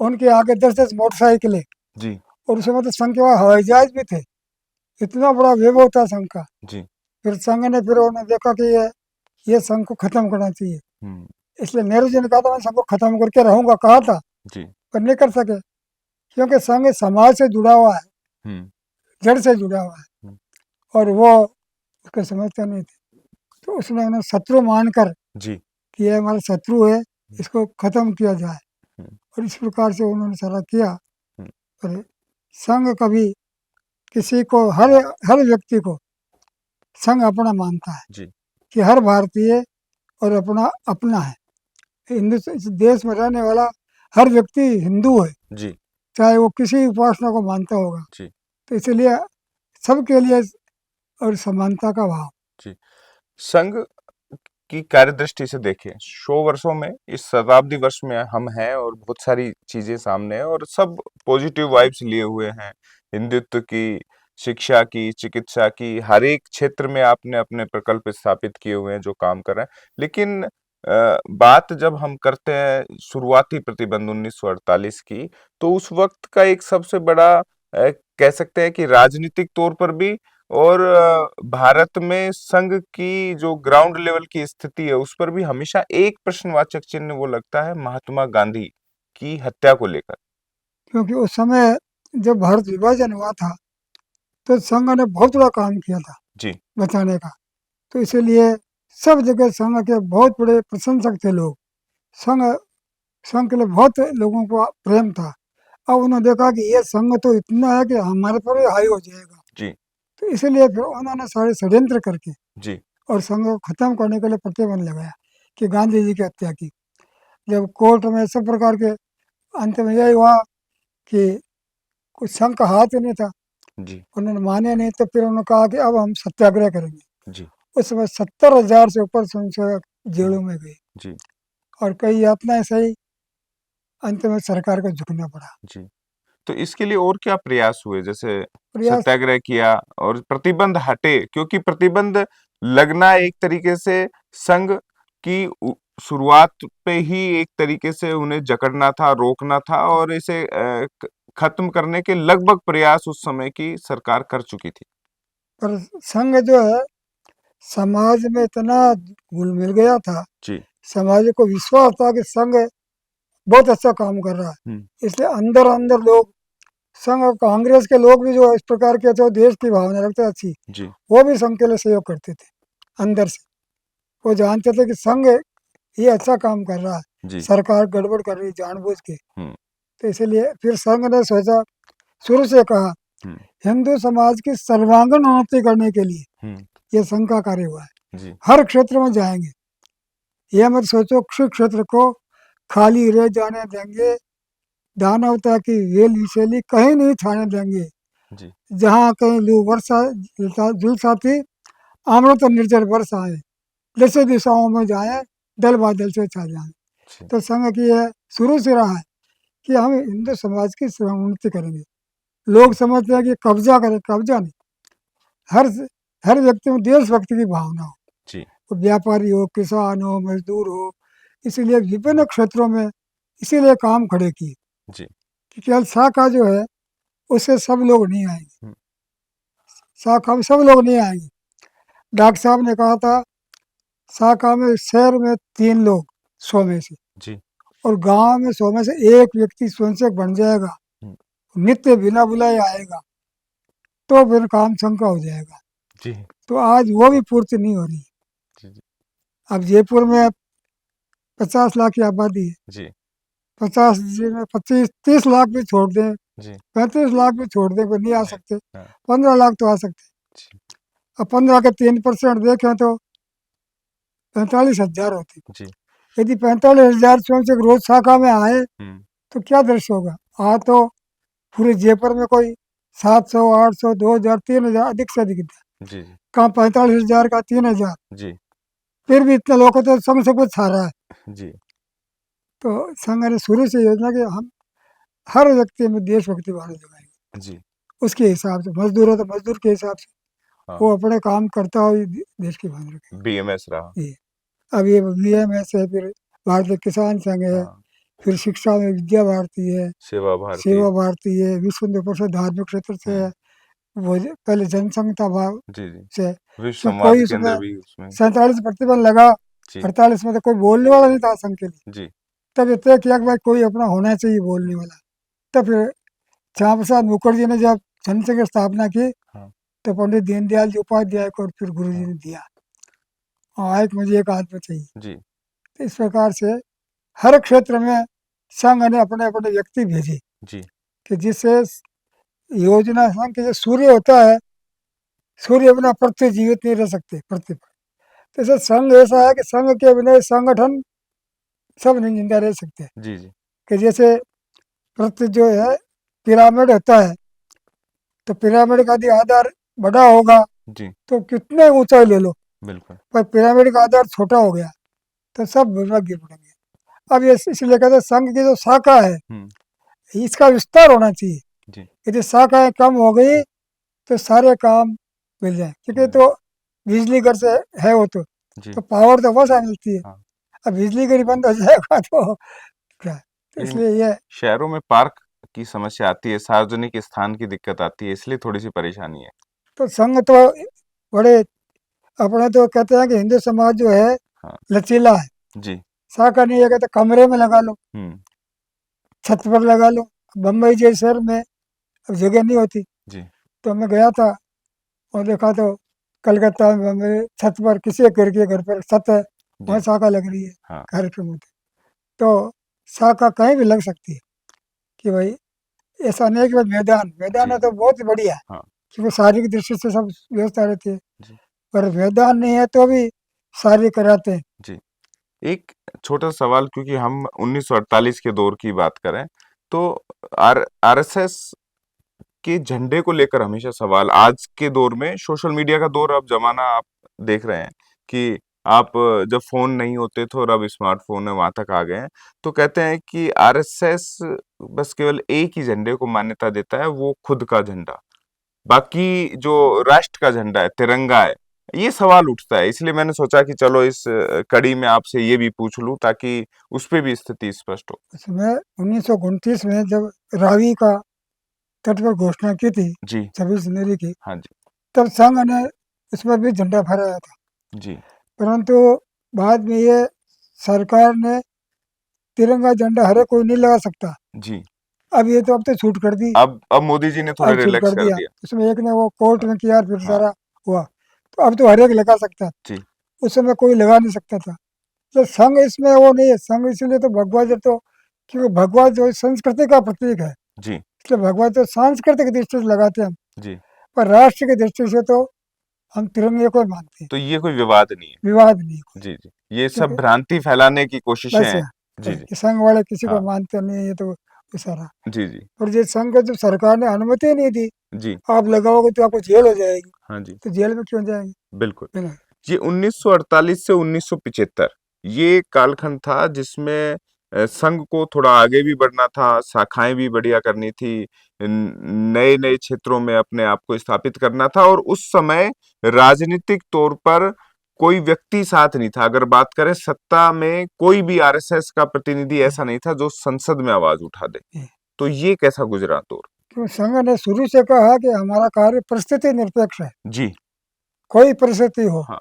उनके आगे 10-10 मोटरसाइकिलें, जी। और उस समय तो संघ के पास हवाई जहाज भी थे। इतना बड़ा वैभव था संघ का। जी। फिर संघ ने फिर उन्होंने देखा कि ये संघ को खत्म करना चाहिए, हम्म। इसलिए नेहरू जी ने कहा था मैं संघ को खत्म करके रहूंगा, कहा था, जी। पर नहीं कर सके, क्योंकि संघ समाज से जुड़ा हुआ है, हम्म। जड़ से जुड़ा हुआ है, हम्म। और वो उसको समझते नहीं थे। तो उसने उन्हें शत्रु मानकर जी। कि ये हमारा शत्रु है, इसको खत्म किया जाए, हम्म। और इस प्रकार से उन्होंने सारा किया। हम्म। पर संघ कभी किसी को, हर हर व्यक्ति को संघ अपना मानता है, जी। कि हर भारतीय और अपना अपना है। हिंदू इस देश में रहने वाला हर व्यक्ति हिंदू है, जी। चाहे वो किसी उपासना को मानता होगा। जी। तो इसलिए सबके लिए और समानता का भाव। जी। संघ की कार्यदृष्टि से देखें, 100 वर्षों में, इस शताब्दी वर्ष में हम हैं और बहुत सारी चीजें सामने हैं और सब पॉजिटिव वाइब्स लिए हुए हैं, हिंदुत्व की, शिक्षा की, चिकित्सा की, हर एक क्षेत्र में आपने अपने प्रकल्प स्थापित किए हुए हैं जो काम कर रहे हैं। लेकिन बात जब हम करते हैं शुरुआती प्रतिबंध 1948 की, तो उस वक्त का एक सबसे बड़ा कह सकते हैं कि राजनीतिक तौर पर भी और भारत में संघ की जो ग्राउंड लेवल की स्थिति है उस पर भी हमेशा एक प्रश्नवाचक चिन्ह वो लगता है, महात्मा गांधी की हत्या को लेकर। क्योंकि उस समय जब भारत विभाजन हुआ था तो संघ ने बहुत बड़ा काम किया था जी। बचाने का। तो इसीलिए सब जगह संघ के बहुत बड़े प्रशंसक थे लोग। संघ संघ के लिए बहुत लोगों को प्रेम था। अब उन्होंने देखा कि ये संघ तो इतना है कि हमारे पर ही हाई हो जाएगा, जी। तो इसलिए फिर उन्होंने सारे षड्यंत्र करके जी। और संघ को खत्म करने के लिए प्रतिबंध लगाया, कि गांधी जी की हत्या की। जब कोर्ट में सब प्रकार के, अंत में यही हुआ कि कुछ संघ का हाथ ही नहीं था, जी। उन्होंने माने नहीं, तो फिर उन्होंने कहा कि अब हम सत्याग्रह करेंगे। जी। उस समय 70,000 से ऊपर स्वयंसेवक जेलों में गए, जी। और कई यातनाएं सही, अंत में सरकार को झुकना पड़ा। जी। तो इसके लिए और क्या प्रयास हुए, जैसे प्रयास सत्याग्रह किया और प्रतिबंध हटे, क्योंकि प्रतिबंध लगना एक तरीके से संघ की शुरुआत पे ही एक तरीके से उन्हें जकड़ना था, रोकना था और इसे खत्म करने के लगभग प्रयास उस समय की सरकार कर चुकी थी। पर संघ जो है समाज में इतना घुल मिल गया था, जी। समाज को विश्वास था कि संघ बहुत अच्छा काम कर रहा है, इसलिए अंदर अंदर लोग संघ, कांग्रेस के लोग भी जो इस प्रकार के थे, देश की भावना रखते अच्छी, जी। वो भी संघ के लिए सहयोग करते थे अंदर से। वो जानते थे कि संघ ये अच्छा काम कर रहा है, जी। सरकार गड़बड़ कर रही जानबूझ के। हम्म। तो इसलिए फिर संघ ने सोचा, शुरू से कहा, हिंदू समाज की सर्वांगीण उन्नति करने के लिए ये संघ का कार्य हुआ है। जी। हर क्षेत्र में जाएंगे, ये मत सोचो कृषि क्षेत्र को खाली रह जाने देंगे, दानवता की वेल विशेली कहीं नहीं छाने देंगे। जी। जहाँ कहीं लू वर्षा झुलसाती, अमृत निर्जर वर्षा है, जैसे दिशाओं में जाए दल बादल से छा जाए। जी, तो संघ की यह शुरू से रहा है कि हम हिंदू समाज की उन्नति करेंगे। लोग समझते हैं कि कब्जा करें, कब्जा नहीं। हर हर व्यक्ति में देशभक्ति की भावना हो, जी, वो व्यापारी हो, किसान हो, मजदूर हो। इसीलिए विभिन्न क्षेत्रों में इसीलिए काम खड़े किए जी, कि केवल शाखा जो है उससे सब लोग नहीं आएंगे, हुँ, शाखा में सब लोग नहीं आएंगे। डॉक्टर साहब ने कहा था शाखा में शहर में 3 लोग 100 में से, जी, और गांव में 100 में से एक व्यक्ति स्वयंसेवक बन जाएगा, हुँ, नित्य बिना बुलाए आएगा, तो फिर काम शंका हो जाएगा। जी, तो आज वो भी पूर्ति नहीं हो रही। जी, जी, अब जयपुर में 50 लाख की आबादी है, जी, 50 में 25-30 लाख भी छोड़ दें, जी, 35 लाख भी छोड़ दें, कोई नहीं आ सकते। हाँ, 15 लाख तो आ सकते। जी, अब 15 के 3% देखें तो 45,000 होते। जी, यदि 45,000 स्वयंसेवक रोज शाखा में आए हुँ, तो क्या दृश्य होगा? तो पूरे जयपुर में कोई 700, 800, 2,000, 3,000 अधिक से अधिक था। जी, जी, कहाँ 45,000 का 3,000, जी, फिर भी इतने लोग तो संघ से कुछ छा रहा है। जी, तो संघ ने शुरू से योजना कि हम हर व्यक्ति में देशभक्ति भावना जगाएंगे। जी, उसके हिसाब से मजदूर है तो मजदूर के हिसाब से हाँ, वो अपने काम करता हो, देश की भावना रखेगा। बीएमएस रहा, ये अब ये बीएमएस है, फिर भारतीय किसान संघ है, हाँ, फिर शिक्षा में विद्या भारती है, सेवा भारती, सेवा भारती है, विश्व हिंदू परिषद धार्मिक क्षेत्र से है। हुँ, वो पहले जनसंघ था भाव जी, जी, से, विश्व फिर संवाद कोई केंद्र उसमें भी उसमें, 47 प्रतिबंध लगा। जी, 48 में तो कोई बोलने वाला नहीं था संघ के लिए। जी, तब ये तय किया कि भाई कोई अपना होना चाहिए बोलने वाला। तब फिर श्यामा प्रसाद मुखर्जी ने जब जनसंघ की स्थापना की, हाँ, तो पंडित दीनदयाल जी उपाध्याय को और फिर गुरु जी हाँ, ने दिया, हाँ एक मुझे एक आदमी चाहिए। जी, तो इस प्रकार से हर क्षेत्र में संघ ने अपने अपने व्यक्ति भेजे जी, कि जिससे योजना संघ के जो सूर्य होता है, सूर्य बिना पृथ्वी जीवित नहीं रह सकते पृथ्वी पर। तो ऐसे संघ ऐसा है कि संघ के बिना ये संगठन सब नहीं जिंदा रह सकते। जी, जी, कि जैसे पृथ्वी जो है पिरामिड होता है, तो पिरामिड का यदि आधार बड़ा होगा जी, तो कितने ऊंचाई ले लो, बिल्कुल, पर पिरामिड का आधार छोटा हो गया तो सब गिर पड़ेंगे। अब ये इसलिए कहते हैं संघ की जो शाखा है हुँ, इसका विस्तार होना चाहिए। जी, यदि शाखाएं कम हो गई तो सारे काम मिल जाए, क्योंकि हुँ, तो बिजली घर से है वो जी, तो पावर तो वैसा मिलती है। हाँ, अब बिजली घर ही बंद हो जाएगा तो क्या, तो लेकिन इसलिए ये शहरों में पार्क की समस्या आती है, सार्वजनिक स्थान की दिक्कत आती है, इसलिए थोड़ी-सी परेशानी है। तो संघ तो बड़े अपने तो कहते हैं कि हिंदू समाज जो है हाँ, लचीला है। जी, शाखा नहीं है, कहते कमरे में लगा लो, हुँ, छत पर लगा लो। बम्बई जैसे शहर में अब जगह नहीं होती, जी, तो मैं गया था और देखा तो कलकत्ता में बम्बई छत पर किसी एक के घर पर छत है, वहाँ जी, शाखा लग रही है हाँ, घर के मुँह। तो शाखा कहीं भी लग सकती है कि भाई ऐसा नहीं है कि भाई मैदान मैदान जी, है तो बहुत ही बढ़िया है, हाँ, क्योंकि शारीरिक दृष्टि से सब व्यवस्था रहती है। जी, पर मैदान नहीं है तो भी शारीरिक कराते हैं। जी। एक छोटा सवाल क्योंकि हम 1948 के दौर की बात करें, तो आरएसएस के झंडे को लेकर हमेशा सवाल आज के दौर में सोशल मीडिया का दौर अब ज़माना आप देख रहे हैं कि आप जब फ़ोन नहीं होते थे और अब स्मार्टफ़ोन है वहाँ तक आ गए हैं। तो कहते हैं कि आरएसएस बस केवल एक ही झंडे को मान्यता देता है, वो खुद का झंडा। बाकी जो राष्ट्र का झंडा है, तिरंगा है, ये सवाल उठता है। इसलिए मैंने सोचा कि चलो इस कड़ी में आपसे ये भी पूछ लूँ ताकि उस पे भी स्थिति स्पष्ट हो। उसमें 1929 में जब रावी का तट पर घोषणा की थी जी, 26 जनवरी की, हाँ जी, तब संघ ने उसमें भी झंडा फहराया था। जी, परंतु बाद में ये सरकार ने तिरंगा झंडा हर एक कोई नहीं लगा सकता। जी। अब तो छूट कर दी। अब मोदी जी ने थोड़ा अब छूट रिलैक्स कर कर दिया, दिया। उसमें एक ने वो कोर्ट हाँ, में किया, फिर हाँ, सारा हुआ। तो अब तो हर एक लगा सकता है, जी, उस समय कोई लगा नहीं सकता था। तो संघ इसमें वो नहीं है, संघ इसलिए तो भगवा जब तो, क्योंकि भगवा जो संस्कृति का प्रतीक है, जी, इसलिए भगवा तो सांस्कृतिक दृष्टि से लगाते हैं हम, जी। पर राष्ट्र की दृष्टि से तो हम तिरंगे को मानते हैं। तो ये कोई विवाद नहीं है। विवाद नहीं है कोई, जी, जी। ये सब क्योंकि भ्रांति फैलाने की कोशिशें बस हैं। जी, जी। कि संघ वाले किसी को हाँ, मानते नहीं है, ये तो वो सारा। जी, जी, और ये संघ को जब सरकार ने अनुमति नहीं दी, जी। आप लगाओगे तो आपको जेल हो जाएगी, हाँ जी, तो जेल में क्यों जाएंगे बिल्कुल। बिना। ये 1948 से 1975 ये कालखंड था जिसमें संघ को थोड़ा आगे भी बढ़ना था, शाखाएं भी बढ़िया करनी थी, नए नए क्षेत्रों में अपने आप को स्थापित करना था, और उस समय राजनीतिक तौर पर कोई व्यक्ति साथ नहीं था। अगर बात करें सत्ता में, कोई भी आरएसएस का प्रतिनिधि ऐसा नहीं था जो संसद में आवाज उठा दे। जी। तो ये कैसा गुजरा दौर? तो संघ ने शुरू से कहा कि हमारा कार्य परिस्थिति निरपेक्ष है, जी। कोई परिस्थिति हो हाँ।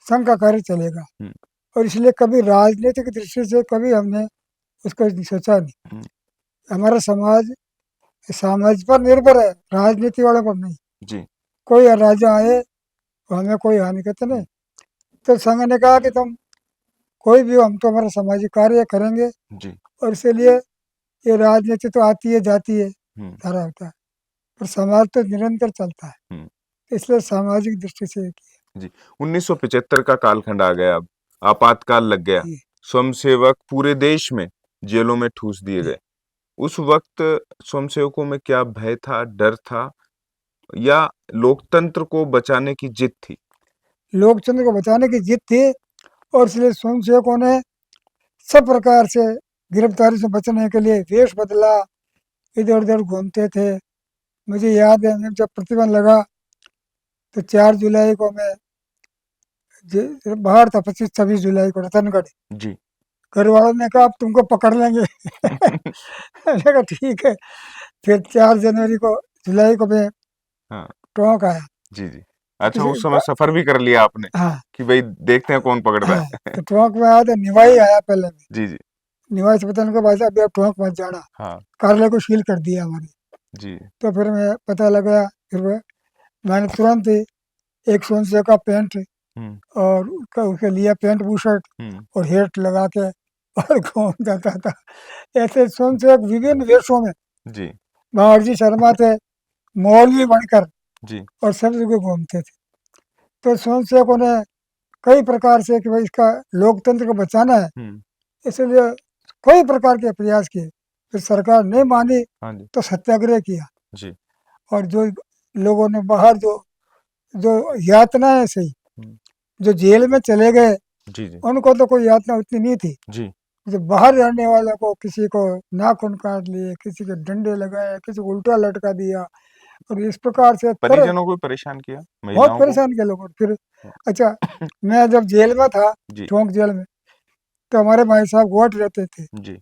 संघ का कार्य चलेगा। हम्म। और इसलिए कभी राजनीतिक दृष्टि से कभी हमने उसको सोचा नहीं। हम्म। हमारा समाज समाज पर निर्भर है, राजनीति वालों पर नहीं। जी। कोई राजा आए तो हमें कोई हानि कहते नहीं। तो संघ ने कहा कि तुम कोई भी हो, हम तो हमारा सामाजिक कार्य करेंगे, जी। और इसीलिए ये राजनीति तो आती है जाती है, हम्म। सारा होता है, पर समाज तो निरंतर चलता है। हम्म। इसलिए सामाजिक दृष्टि से ये किया। जी। 1975 का कालखंड आ गया, अब आपातकाल लग गया, जी, स्वयंसेवक पूरे देश में जेलों में ठूस दिए जी। गए। उस वक्त स्वयंसेवकों में क्या भय था, डर था, या लोकतंत्र को बचाने की जिद थी? लोकतंत्र को बचाने की जिद थी, और इसलिए स्वयंसेवकों ने सब प्रकार से गिरफ्तारी से बचने के लिए वेश बदला, इधर उधर घूमते थे। मुझे याद है, मैं जब प्रतिबंध लगा तो 4 जुलाई को मैं बाहर था, 25-26 जुलाई को रतनगढ़। जी। घर वालों ने कहा अब तुमको पकड़ लेंगे। मैंने कहा ठीक है। फिर 4 जनवरी को जुलाई को मैं हाँ। टोंक आया। जी, जी। अच्छा, किसी उस समय सफर भी कर लिया आपने हाँ, कि भाई देखते हैं कौन पकड़ता हाँ। है। तो टोंक में आया तो निवाई आया पहले में। जी, जी। निवाई से पता नहीं भाई साहब अभी आप टोंक मत जाना, हाँ। कार्यालय को सील कर दिया हमारे। जी। तो फिर मैं पता लगा, फिर मैंने तुरंत ही एक स्वयंसेवक का पैंट हुँ। और उसके लिए पैंट बूशर्ट हुँ। और हेट लगा के और घूम जाता था। ऐसे स्वयंसेवक विभिन्न वेशों में, जी। बावर्ची शर्मा थे, मौलवी बनकर, जी। और सब जगह घूमते थे। तो स्वयंसेवकों ने कई प्रकार से कि भाई इसका लोकतंत्र को बचाना है, हुँ। इसलिए कई प्रकार के प्रयास किए। फिर सरकार नहीं मानी हाँ जी। तो सत्याग्रह किया। जी। और जो लोगों ने बाहर जो जो यातनाएं सही, हुँ। जो जेल में चले गए, जी, जी। उनको तो कोई यातना उतनी नहीं थी। जी। जो बाहर रहने वालों को, किसी को नाखून काट लिए, किसी के डंडे लगाए, किसी को उल्टा लटका दिया, और इस प्रकार से तरह परिजनों को भी परेशान किया, बहुत महिलाओं को? परेशान किया लोगों ने। फिर हाँ। अच्छा, मैं जब जेल में था, जी। टोंक जेल में, तो हमारे भाई साहब गोट रहते थे, जी।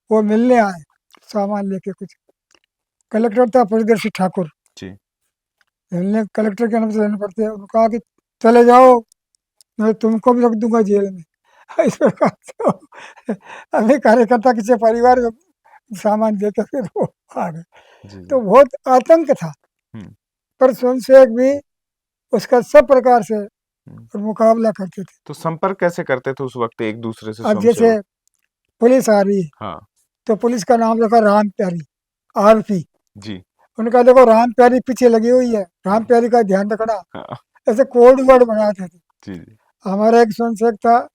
वो मिलने आए सामान लेके कुछ। कलेक्टर था परिदर्शी ठाकुर, जी। मिलने कलेक्टर के नाम से लेने पड़ते हैं। उन्होंने कहा कि चले जाओ, मैं तुमको भी रख दूंगा जेल में। इस प्रकार से अभी कार्यकर्ता किसी परिवार में सामान देकर फिर वो आ गए। जी, जी। तो बहुत आतंक था, हुँ। पर स्वयंसेवक भी उसका सब प्रकार से हुँ। मुकाबला करते थे। तो संपर्क कैसे करते थे उस वक़्त एक-दूसरे से अब जैसे स्वयंसेवक? पुलिस आ रही है, हाँ। तो पुलिस का नाम रखा राम प्यारी, आरपी। जी। उनका देखो राम प्यारी पीछे लगी हुई है, राम हाँ। प्यारी का ध्यान रखना, हाँ। ऐसे कोड वर्ड बनाते थे। जी, जी। हमारा एक स्वयंसेवक था,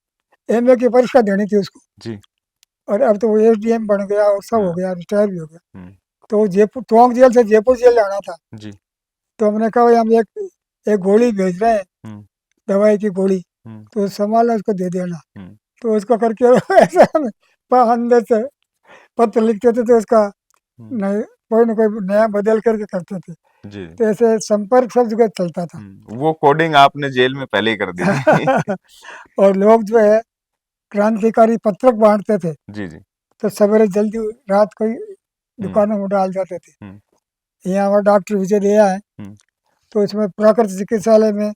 एमए की परीक्षा देनी थी उसको, जी। और अब तो वो एसडीएम बन गया और सब हो हाँ। गया, रिटायर भी हो गया। हुँ। तो वो जयपुर टोंक जेल से जयपुर जेल जाना था। जी। तो हमने कहा भाई हम एक एक गोली भेज रहे हैं, हुँ। दवाई की गोली, हुँ। तो संभालना, उसको दे देना। हुँ। तो उसको करके ऐसे हम अंदर से पत्र लिखते थे, तो उसका हुँ। नए कोई न कोई नया बदल करके करते थे। जी। तो ऐसे संपर्क सब जगह चलता था। वो कोडिंग आपने जेल में पहले ही कर दी थी। और लोग जो है क्रांतिकारी पत्रक बांटते थे, जी, जी। तो सवेरे जल्दी रात को ही हुँ। दुकानों में डाल जाते थे। हुँ। यहाँ हमारा डॉक्टर विजय दया है, हुँ। तो इसमें प्राकृतिक चिकित्सालय में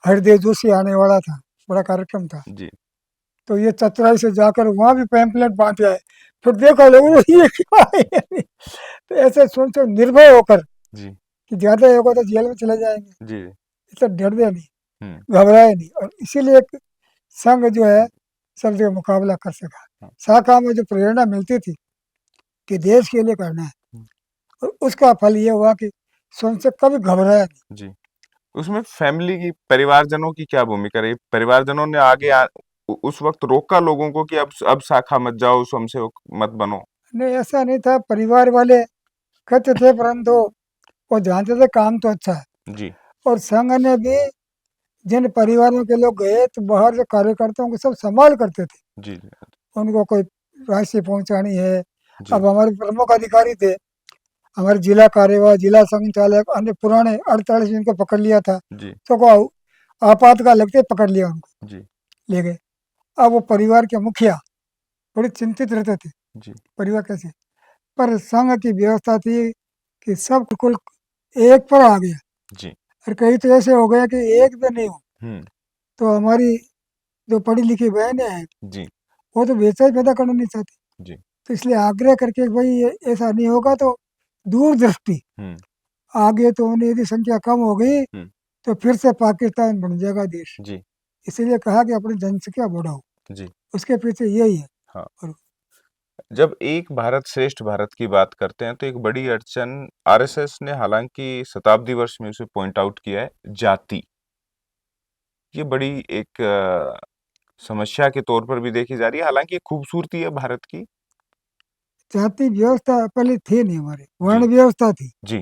हृदय जोशी आने वाला था, बड़ा कार्यक्रम था। जी। तो ये चतुराई से जाकर वहाँ भी पैम्पलेट बांटे आए। फिर देखा लोगों ने ये क्या है ये? तो ऐसे सोचो निर्भय होकर जी। कि ज़्यादा होगा तो जेल में चले जाएंगे, जी। इतना डरते नहीं, हुँ। घबराए नहीं, और इसीलिए एक संघ जो है सब जगह मुकाबला कर सका। हाँ। शाखा में जो प्रेरणा मिलती थी कि देश के लिए करना है, हुँ। और उसका फल ये हुआ कि स्वयं से कभी घबराया नहीं। जी। उसमें फैमिली की, परिवारजनों की क्या भूमिका रही? परिवारजनों ने आगे उस वक़्त रोका लोगों को कि अब शाखा मत जाओ, स्वयंसेवक मत बनो? नहीं, ऐसा नहीं था, परिवार वाले कहते थे, परंतु वो जानते थे काम तो अच्छा है। जी। और संघ ने भी जिन परिवारों के लोग गए तो बाहर जो कार्यकर्ताओं को सब संभाल करते थे, जी जी उनको कोई राशि पहुंचानी है। जी अब हमारे प्रमुख अधिकारी थे, हमारे जिला कार्यवाह, जिला संचालक, अन्य पुराने 48 जिनको पकड़ लिया था, जी तो को आपातकाल लगते पकड़ लिया, उनको जी ले गए। अब वो परिवार के मुखिया बड़े चिंतित रहते थे, जी परिवार कैसे। पर संघ की व्यवस्था थी कि सब कुल एक पर आ गया, जी और कई तो ऐसे हो गया कि एक भी नहीं हो। हम्म तो हमारी जो पढ़ी लिखी बहनें हैं, जी वो तो वैसा ही पैदा करना नहीं चाहती। जी तो इसलिए आग्रह करके कि भाई ये ऐसा नहीं होगा, तो दूरदृष्टि हम्म आगे तो उन्हें यदि संख्या कम हो गई हम्म तो फिर से पाकिस्तान बन जाएगा देश। जी इसीलिए कहा कि अपनी जनसंख्या बढ़ाओ, जी उसके पीछे यही है। हाँ। और जब एक भारत श्रेष्ठ भारत की बात करते हैं तो एक बड़ी अड़चन आरएसएस ने हालांकि शताब्दी वर्ष में उसे पॉइंट आउट किया है, जाति। ये बड़ी एक समस्या के तौर पर भी देखी जा रही है, हालांकि ये खूबसूरती है भारत की। जाति व्यवस्था पहले थी नहीं, हमारे जी वर्ण व्यवस्था थी। जी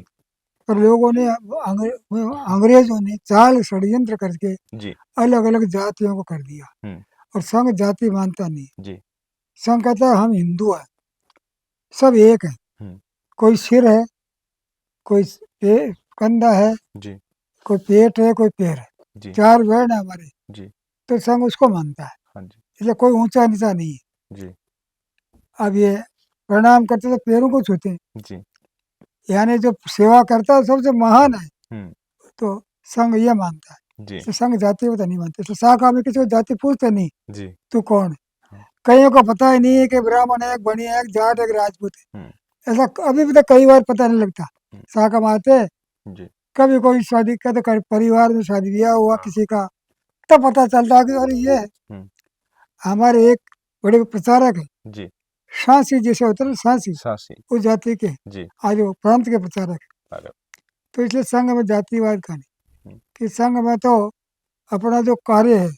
पर लोगों ने अंग्रेजों ने चाल षड्यंत्र करके जी अलग अलग जातियों को कर दिया। हम्म और संघ जाति मानता नहीं। जी संघ कहता है हम हिंदू हैं, सब एक है। हम्म कोई सिर है, कोई कंधा है, जी कोई पेट है, कोई पैर है, जी चार वर्ण है हमारे। जी तो संघ उसको मानता है, हाँ जी इसलिए कोई ऊंचा नीचा नहीं है। जी अब ये प्रणाम करते तो पैरों को छूते हैं, जी यानी जो सेवा करता है सबसे महान है। हम्म तो संघ ये मानता है। जी इसलिए संघ जाति को तो नहीं मानते। इसलिए शाखा में किसी को जाति पूछते नहीं, जी तू कौन है। हाँ, कईयों को पता ही नहीं है कि ब्राह्मण है, एक बनी है, एक जाट है, एक राजपूत है। हम्म ऐसा अभी भी तो कई बार पता नहीं लगता। हम्म, शाखा में आते हैं, जी कभी कोई शादी का तो परिवार में शादी ब्याह हुआ हाँ किसी का, तब पता चलता है कि अरे ये है। हम्म हमारे एक बड़े प्रचारक है, जी सांसी जैसे होते हैं ना, सांसी, सासी उस जाति के जी आज वो प्रांत के प्रचारक है। अरे तो इसलिए संघ में जातिवाद का नहीं, हम्म, कि संघ में तो अपना जो कार्य है,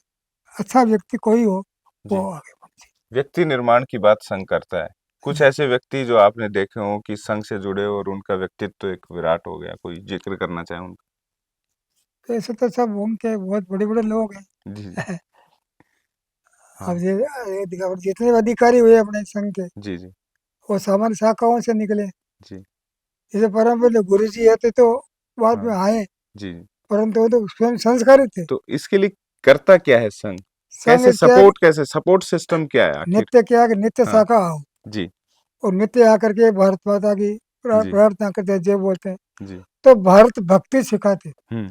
अच्छा व्यक्ति कोई हो वो जी आगे बढ़े। व्यक्ति निर्माण की बात संघ करता है। कुछ जी, ऐसे व्यक्ति जो आपने देखे हो कि संघ से जुड़े हो और उनका व्यक्तित्व एक विराट हो गया, कोई जिक्र करना चाहे उनका? तो ऐसे तो सब उनके बहुत बड़े बड़े लोग हैं। जी जी अब हाँ अब जितने अधिकारी हुए अपने संघ के, जी जी वो सामान्य शाखाओं से निकले। जी जैसे परम पूज्य गुरु जी है तो बाद हाँ में आए, जी जी परंतु वो तो स्वयं संस्कारित थे। तो इसके लिए करता क्या है संघ? संघ क्या है कि कैसे सपोर्ट सिस्टम क्या है आखिर? नित्य क्या है कि नित्य हाँ शाखा आओ, जी और नित्य आकर के भारत माता की जी प्रार्थना करते हैं, जय बोलते हैं। जी तो भारत भक्ति सिखाते हैं। हम्म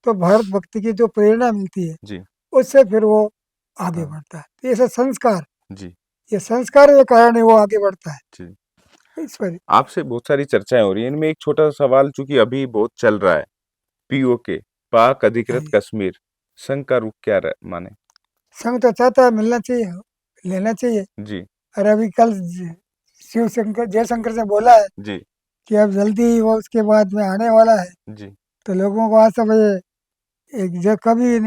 तो भारत भक्ति की जो प्रेरणा मिलती है, जी उससे फिर वो आगे हाँ बढ़ता है। तो ये सब संस्कार, जी ये संस्कार के कारण ही वो आगे बढ़ता जी है। इस पर आपसे बहुत सारी चर्चाएं हो रही हैं, इनमें एक छोटा सा सवाल चूंकि अभी बहुत चल रहा है, पीओके, पाक अधिकृत कश्मीर, संघ का रुख क्या माने? संघ तो चाहता है मिलना चाहिए, लेना चाहिए। जी और अभी कल शिव शंकर जयशंकर से बोला है जी कि अब जल्दी ही वो उसके बाद में आने वाला है। जी तो लोगों को आज सब ये एक जो कभी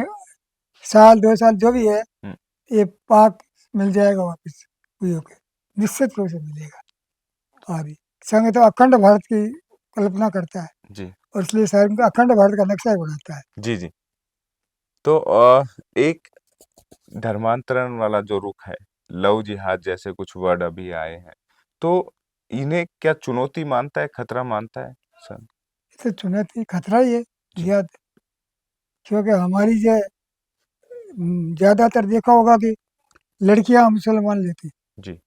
साल 2 साल जो भी है, हम्म, ये पाक मिल जाएगा वापस, हुई होके निश्चित रूप से मिलेगा। और ये संघ तो अखंड भारत की कल्पना करता है, जी और इसलिए संघ अखंड भारत का नक्शा ही बनाता है। जी जी तो एक धर्मांतरण वाला जो रुख है, लव जिहाद जैसे कुछ वर्ड अभी आए हैं, तो इन्हें क्या चुनौती मानता है, खतरा मानता है संघ? इससे चुनौती खतरा ही है, जी जिहाद। क्योंकि हमारी जो ज़्यादातर देखा होगा कि लड़कियां मुसलमान लेती, जी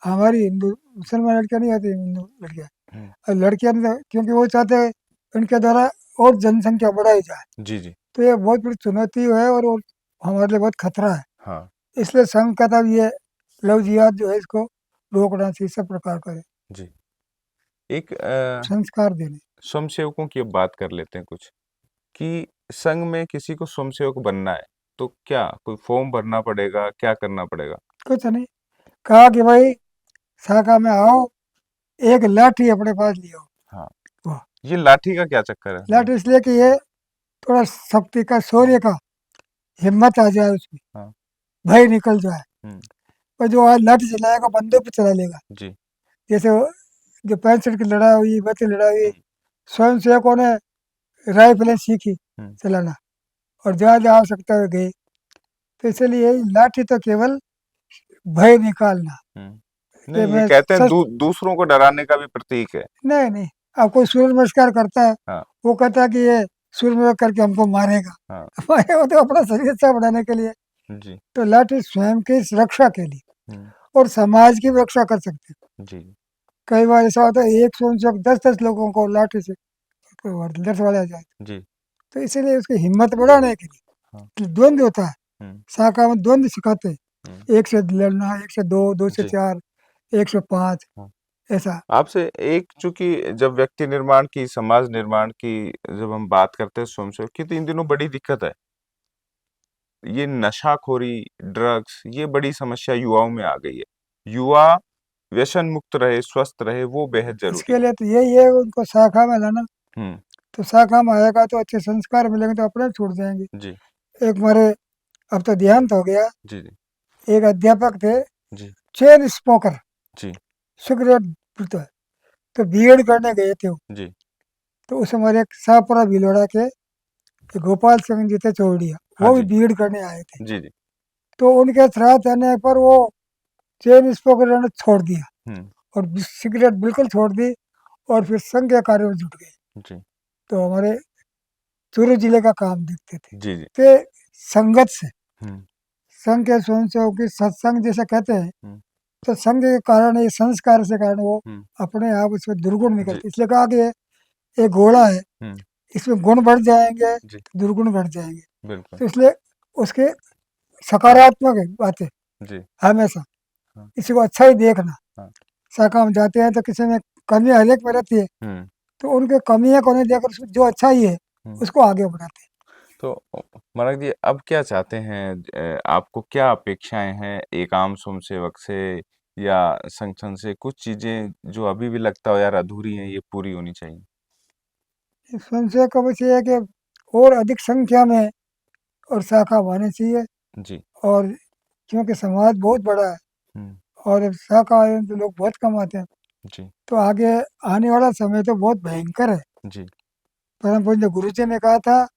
हमारी हिंदू मुसलमान लड़कियां नहीं आती, हिंदू लड़कियां। हम्म, और लड़कियां में क्योंकि वो चाहते हैं उनके द्वारा और जनसंख्या बढ़ाई जाए। जी जी तो ये बहुत बड़ी चुनौती है, और वो हमारे लिए बहुत खतरा है। हाँ इसलिए संघ का तब ये लव जिहाद जो है, इसको रोकना चाहिए, सब प्रकार करे जी एक संस्कार देने। स्वयंसेवकों की अब बात कर लेते हैं कुछ, कि संघ में किसी को स्वयंसेवक बनना है तो क्या कोई फॉर्म भरना पड़ेगा, क्या करना पड़ेगा? कुछ नहीं, कहा कि भाई शाखा में आओ, एक लाठी अपने पास ले आओ। हाँ वाह, ये लाठी का क्या चक्कर है सर? लाठी इसलिए कि ये थोड़ा शक्ति का, हाँ शौर्य का, हिम्मत आ जाए उसमें, हाँ भय निकल जाए। हम्म, और जो आज लाठी चलाएगा बंदूक पे चला लेगा। जी जैसे वो जो 65 की लड़ाई हुई, 32 लड़ाई हुई, हम्म, स्वयंसेवकों ने राइफलें सीखी हम्म, चलाना, और जहाँ जहाँ आवश्यकता है गए। तो इसलिए लाठी तो केवल भय निकालना कि नहीं, ये मैं कहते हैं सच दूसरों को डराने का भी प्रतीक है। नहीं नहीं। अब कोई सूर्य नमस्कार करता है, हाँ, वो कहता है कि ये सूर्य नमस्कार करके हमको मारेगा। हाँ, मारेगा वो तो अपना शरीर अच्छा बनाने के लिए। जी, तो लाठी स्वयं की रक्षा के लिए हुँ, और समाज की भी रक्षा कर सकते हैं। जी, कई बार ऐसा होता है एक से 10-10 लोगों को लाठी से डर वाला आ जाए। जी, तो इसीलिए उसकी हिम्मत बढ़ाने के हाँ, लिए द्वंद्व होता है। हुँ, शाखा में द्वंद्व सिखाते हैं, हुँ, 1 से लड़ना, 1 से 2, 2 से जी, 4, 1 से 5 हाँ। ऐसा। आपसे एक चूँकि जब व्यक्ति निर्माण की, समाज निर्माण की जब हम बात करते हैं स्वयंसेवक की, तो इन दिनों बड़ी दिक्कत है। ये नशाखोरी, ड्रग्स, ये बड़ी समस्या युवाओं में आ गई है। युवा व्यसन मुक्त रहे, स्वस्थ रहे, वो बेहद ज़रूरी इसके लिए तो यही है उनको शाखा में लाना। है। हुँ, तो शाखा में आएगा तो अच्छे संस्कार मिलेंगे तो अपने छूट जाएँगे। जी, एक हमारे अब तो देहांत हो गया, जी, जी, एक अध्यापक थे, जी, चेन स्मोकर, जी, सिगरेट पीते हैं। तो बीएड करने गए थे वो। जी, तो उस हमारे एक शाहपुरा भिलवाड़ा के गोपाल सिंह जी थे चौड़िया, हाँ वो भी जी, बीएड करने आए थे। जी, जी, तो उनके श्राद्ध आने पर वो चेन स्मोकर ने छोड़ दिया हुँ, और सिगरेट बिल्कुल छोड़ दी और फिर संघ के कार्य में जुट गए। जी, तो हमारे चूरू जिले का काम देखते थे। जी, जी, तो संगत से हुँ, संघ के स्वयंसेवक की सत्संग जैसे कहते हैं, हुँ, तो संघ के कारण ये संस्कार से कारण वो हुँ, अपने आप उसमें दुर्गुण जी, निकलते। इसलिए कहा कि ये घोड़ा है, हुँ, इसमें गुण बढ़ जाएंगे, जी, दुर्गुण घट जाएंगे। बिल्कुल, तो इसलिए उसके हाँ, सकारात्मक है बातें जी, हमेशा, हाँ, किसी को अच्छा ही देखना। हाँ, शाखा में जाते हैं तो किसी में कमी हर एक में रहती है, हुँ, तो उनके कमियां को नहीं देखकर जो अच्छा ही है हुँ। उसको आगे बढ़ाते हैं। तो मानक जी अब क्या चाहते हैं आपको क्या अपेक्षाएं हैं एक आम स्वयंसेवक से या संगठन से कुछ चीजें जो अभी भी लगता हो यार अधूरी हैं ये पूरी होनी चाहिए। इस संशय का बस ये है कि और अधिक संख्या में और शाखा होनी चाहिए। जी। और क्योंकि समाज बहुत बड़ा है हम्म। और शाखा है तो लोग बहुत कमाते हैं, जी। तो आगे आने वाला समय तो बहुत भयंकर है। जी। परम पूज्य गुरु जी ने कहा था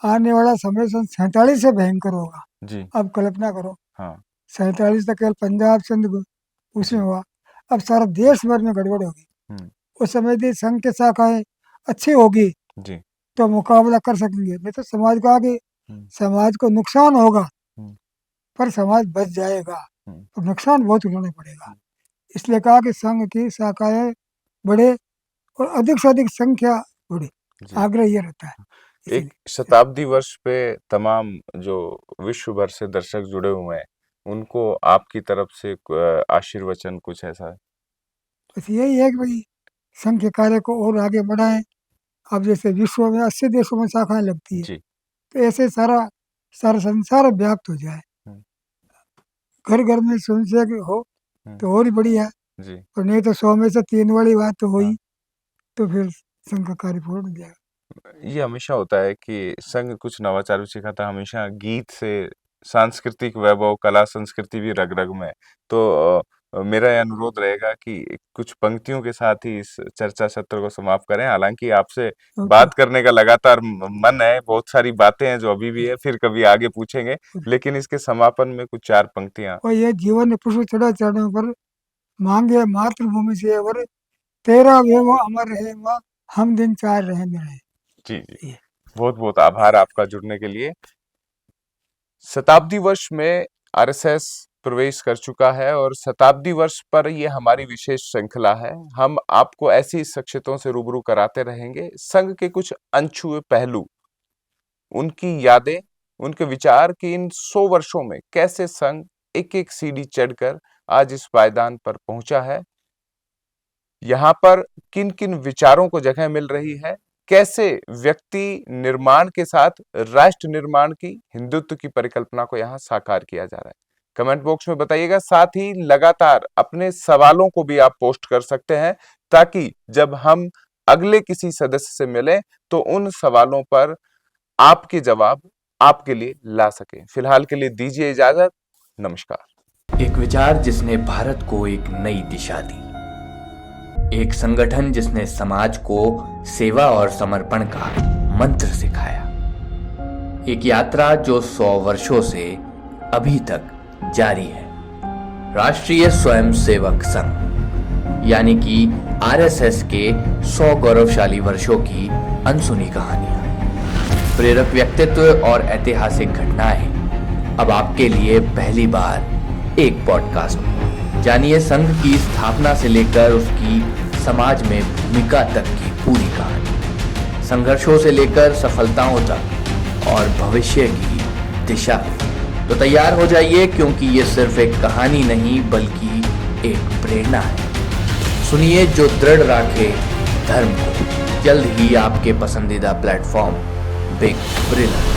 आने वाला समय 47 से भयंकर होगा। जी। अब कल्पना करो, हाँ। 47 तक केवल पंजाब सिंध उसमें जी। हुआ, अब सारा देश भर में गड़बड़ होगी। हम्म। उस समय यदि संघ की शाखाएं अच्छी होगी जी। तो मुकाबला कर सकेंगे, नहीं तो समाज को आगे हम्म। समाज को नुकसान होगा हम्म। पर समाज बच जाएगा, हम्म। तो नुकसान बहुत उठाना पड़ेगा। हम्म। इसलिए कहा कि संघ की शाखाएं बढ़े और अधिक से अधिक संख्या बढ़े, जी। आग्रह ये रहता है एक इसीलिए। शताब्दी वर्ष पे तमाम जो विश्व भर से दर्शक जुड़े हुए हैं उनको आपकी तरफ से आशीर्वचन कुछ ऐसा है। बस यही है कि भाई संघ के कार्य को और आगे बढ़ाएं। अब जैसे विश्व में 80 देशों में शाखाएं लगती है, जी। तो ऐसे सारा सारा संसार व्याप्त हो जाए, हम्म। घर घर में स्वयंसेवक हो हम्म। तो और ही बढ़िया। जी। और नहीं तो 100 में से 3 वाली बात तो हाँ। हुई, तो फिर संघ का कार्य पूर्ण हो जाएगा। ये हमेशा होता है कि संघ कुछ नवाचार भी सिखाता है हमेशा गीत से सांस्कृतिक वैभव कला संस्कृति भी रग रग में है। तो मेरा ये अनुरोध रहेगा कि कुछ पंक्तियों के साथ ही इस चर्चा सत्र को समाप्त करें। हालांकि आपसे ओके। बात करने का लगातार मन है, बहुत सारी बातें हैं जो अभी भी है, फिर कभी आगे पूछेंगे। लेकिन इसके समापन में कुछ 4 पंक्तियां। और ये जीवन में पुष्प चढ़ा चढ़ने पर मांगे मातृभूमि से और तेरा वेव अमर रहे माँ, हम दिन 4 रहेंगे रहे। जी जी, ये बहुत बहुत आभार आपका जुड़ने के लिए। शताब्दी वर्ष में आरएसएस प्रवेश कर चुका है और शताब्दी वर्ष पर ये हमारी विशेष श्रृंखला है। हम आपको ऐसी शख्सियतों से रूबरू कराते रहेंगे, संघ के कुछ अनछुए पहलू, उनकी यादें, उनके विचार कि इन 100 वर्षों में कैसे संघ एक-एक सीढ़ी चढ़कर आज इस पायदान पर पहुंचा है। यहाँ पर किन-किन विचारों को जगह मिल रही है, कैसे व्यक्ति निर्माण के साथ राष्ट्र निर्माण की, हिंदुत्व की परिकल्पना को यहाँ साकार किया जा रहा है। कमेंट बॉक्स में बताइएगा, साथ ही लगातार अपने सवालों को भी आप पोस्ट कर सकते हैं ताकि जब हम अगले किसी सदस्य से मिलें तो उन सवालों पर आपके जवाब आपके लिए ला सकें। फिलहाल के लिए दीजिए इजाजत। नमस्कार। एक विचार जिसने भारत को एक नई दिशा दी, एक संगठन जिसने समाज को सेवा और समर्पण का मंत्र सिखाया, एक यात्रा जो 100 वर्षों से अभी तक जारी है। राष्ट्रीय स्वयंसेवक संघ यानी कि आरएसएस के 100 गौरवशाली वर्षों की अनसुनी कहानियां, प्रेरक व्यक्तित्व और ऐतिहासिक घटनाएं अब आपके लिए पहली बार एक पॉडकास्ट में। जानिए संघ की स्थापना से लेकर उसकी समाज में भूमिका तक की पूरी कहानी, संघर्षों से लेकर सफलताओं तक और भविष्य की दिशा। तो तैयार हो जाइए, क्योंकि ये सिर्फ एक कहानी नहीं बल्कि एक प्रेरणा है। सुनिए जो दृढ़ राखे धर्म को, जल्द ही आपके पसंदीदा प्लेटफॉर्म बिग ब्रिलर।